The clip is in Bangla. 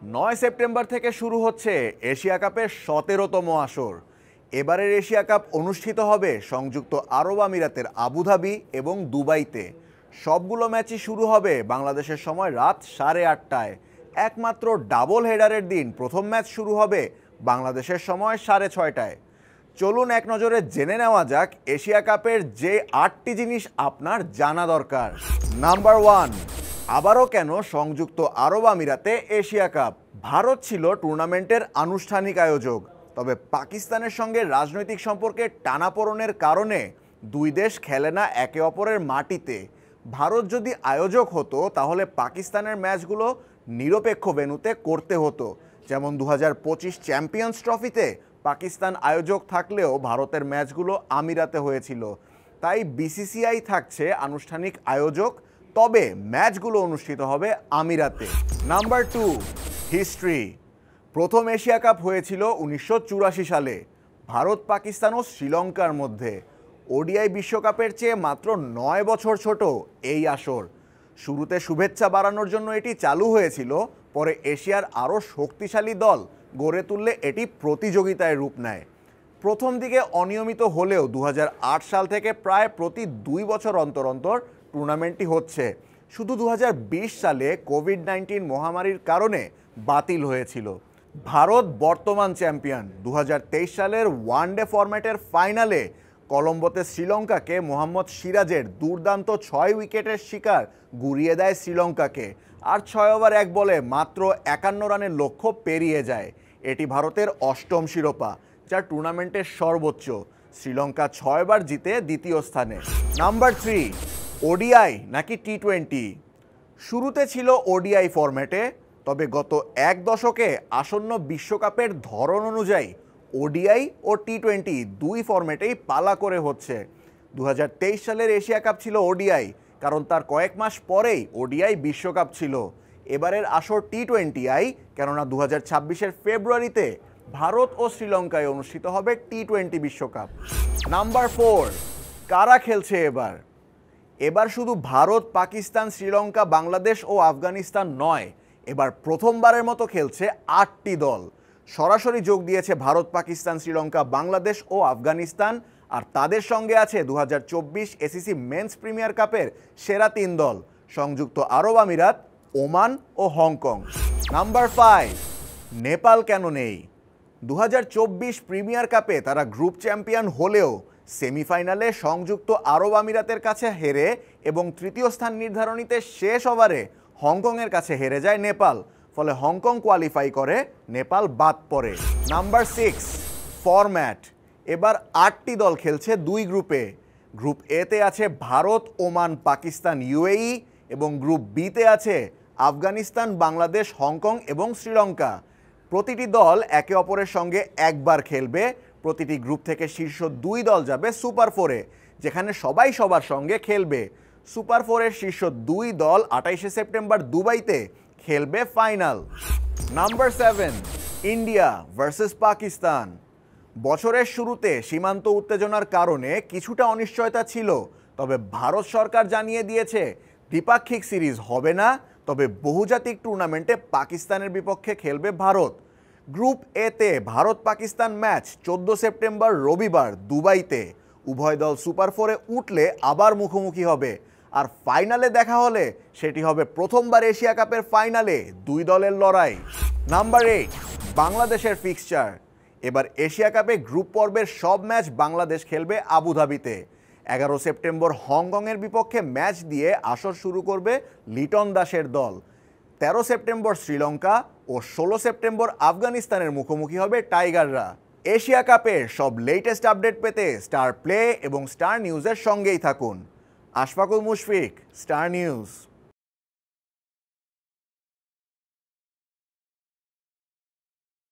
9 সেপ্টেম্বর থেকে শুরু হচ্ছে এশিয়া কাপের 17তম আসর। এবারের এশিয়া কাপ অনুষ্ঠিত হবে সংযুক্ত আরব আমিরাতের আবুধাবি এবং দুবাইতে। সবগুলো ম্যাচই শুরু হবে বাংলাদেশের সময় রাত 8:30টায়। একমাত্র ডাবল হেডারের দিন প্রথম ম্যাচ শুরু হবে বাংলাদেশের সময় 6:30টায়। চলুন এক নজরে জেনে নেওয়া যাক এশিয়া কাপের যে 8টি জিনিস আপনার জানা দরকার। নাম্বার 1, আবারও কেন সংযুক্ত আরব আমিরাতে এশিয়া কাপ? ভারত ছিল টুর্নামেন্টের আনুষ্ঠানিক আয়োজক, তবে পাকিস্তানের সঙ্গে রাজনৈতিক সম্পর্কের টানাপোড়েনের কারণে দুই দেশ খেলে না একে অপরের মাটিতে। ভারত যদি আয়োজক হতো তাহলে পাকিস্তানের ম্যাচগুলো নিরপেক্ষ ভেন্যুতে করতে হতো, যেমন 2025 চ্যাম্পিয়ন্স ট্রফিতে পাকিস্তান আয়োজক থাকলেও ভারতের ম্যাচগুলো আমিরাতে হয়েছিল। তাই বিসিসিআই থাকছে আনুষ্ঠানিক আয়োজক, তবে ম্যাচগুলো অনুষ্ঠিত হবে আমিরাতে। Number 2, history. প্রথম এশিয়া কাপ হয়েছিল 1984 সালে ভারত, পাকিস্তান ও শ্রীলঙ্কার মধ্যে। ওডিআই বিশ্বকাপের চেয়ে মাত্র 9 বছর ছোট এই আসর। শুরুতে শুভেচ্ছা বাড়ানোর জন্য এটি চালু হয়েছিল, পরে এশিয়ার আরও শক্তিশালী দল গড়ে তুললে এটি প্রতিযোগিতায় রূপ নেয়। প্রথম দিকে অনিয়মিত হলেও 2008 সাল থেকে প্রায় প্রতি 2 বছর অন্তর অন্তর টুর্নামেন্টটি হচ্ছে। শুধু 2020 সালে কোভিড-19 মহামারীর কারণে বাতিল হয়েছিল। ভারত বর্তমান চ্যাম্পিয়ন। 2023 সালের ওয়ানডে ফরম্যাটের ফাইনালে কলম্বোতে শ্রীলঙ্কাকে মোহাম্মদ সিরাজের দুর্দান্ত 6 উইকেটের শিকার গুড়িয়ে দেয় শ্রীলঙ্কাকে, আর 6 ওভার 1 বলে মাত্র 51 রানের লক্ষ্য পেরিয়ে যায়। এটি ভারতের 8ম শিরোপা, যা টুর্নামেন্টের সর্বোচ্চ। শ্রীলঙ্কা 6 বার জিতে দ্বিতীয় স্থানে। নাম্বার 3, ওডিআই নাকি টি20? শুরুতে ছিল ওডিআই ফরম্যাটে, তবে গত এক দশকে আসন্ন বিশ্বকাপের ধরন অনুযায়ী ওডিআই ও টি20 দুই ফরম্যাটেই পালা করে হচ্ছে। 2023 সালের এশিয়া কাপ ছিল ওডিআই, কারণ তার কয়েক মাস পরেই ওডিআই বিশ্বকাপ ছিল। এবারের আসর টি20আই, কেননা 2026-এর ফেব্রুয়ারিতে ভারত ও শ্রীলঙ্কায় অনুষ্ঠিত হবে টি20 বিশ্বকাপ। নাম্বার 4, কারা খেলছে এবার? এবার শুধু ভারত, পাকিস্তান, শ্রীলঙ্কা, বাংলাদেশ ও আফগানিস্তান নয়, এবার প্রথমবারের মতো খেলছে 8টি দল। সরাসরি যোগ দিয়েছে ভারত, পাকিস্তান, শ্রীলঙ্কা, বাংলাদেশ ও আফগানিস্তান, আর তাদের সঙ্গে আছে 2024 এসিসি মেন্স প্রিমিয়ার কাপের সেরা 3 দল, সংযুক্ত আরব আমিরাত, ওমান ও হংকং। নাম্বার 5, নেপাল কেন নেই? 2024 প্রিমিয়ার কাপে তারা গ্রুপ চ্যাম্পিয়ন হলেও সেমিফাইনালে সংযুক্ত আরব আমিরাতের কাছে হেরে এবং তৃতীয় স্থান নির্ধারণীতে শেষ ওভারে হংকংয়ের কাছে হেরে যায় নেপাল। ফলে হংকং কোয়ালিফাই করে, নেপাল বাদ পড়ে। Number 6, format. এবার 8টি দল খেলছে 2 গ্রুপে। গ্রুপ এতে আছে ভারত, ওমান, পাকিস্তান, ইউএই, এবং গ্রুপ বিতে আছে আফগানিস্তান, বাংলাদেশ, হংকং এবং শ্রীলঙ্কা। প্রতিটি দল একে অপরের সঙ্গে একবার খেলবে। প্রতিটি গ্রুপ থেকে শীর্ষ 2 দল যাবে সুপার 4-এ, যেখানে সবাই সবার সঙ্গে খেলবে। সুপার 4-এর শীর্ষ 2 দল 28 সেপ্টেম্বর দুবাইতে খেলবে final. Number 7, India versus Pakistan. বছরের শুরুতে সীমান্ত উত্তেজনার কারণে কিছুটা অনিশ্চয়তা ছিল, তবে ভারত সরকার জানিয়ে দিয়েছে দ্বিপাক্ষিক সিরিজ হবে না, তবে বহুজাতিক টুর্নামেন্টে পাকিস্তানের বিপক্ষে খেলবে ভারত। গ্রুপ এতে ভারত পাকিস্তান ম্যাচ 14 সেপ্টেম্বর রবিবার দুবাইতে। উভয় দল সুপার 4-এ উঠলে আবার মুখোমুখি হবে, আর ফাইনালে দেখা হলে সেটি হবে প্রথমবার এশিয়া কাপের ফাইনালে 2 দলের লড়াই। নাম্বার 8, বাংলাদেশের ফিক্সচার। এবার এশিয়া কাপে গ্রুপ পর্বের সব ম্যাচ বাংলাদেশ খেলবে আবুধাবিতে। 11 সেপ্টেম্বর হংকংয়ের বিপক্ষে ম্যাচ দিয়ে আসর শুরু করবে লিটন দাসের দল। 13 সেপ্টেম্বর শ্রীলঙ্কা ও 16 সেপ্টেম্বর আফগানিস্তানের মুখোমুখি হবে টাইগাররা। এশিয়া কাপের সব লেটেস্ট আপডেট পেতে স্টার প্লে এবং স্টার নিউজের সঙ্গেই থাকুন। Ashfaqul Mushfiq, star news.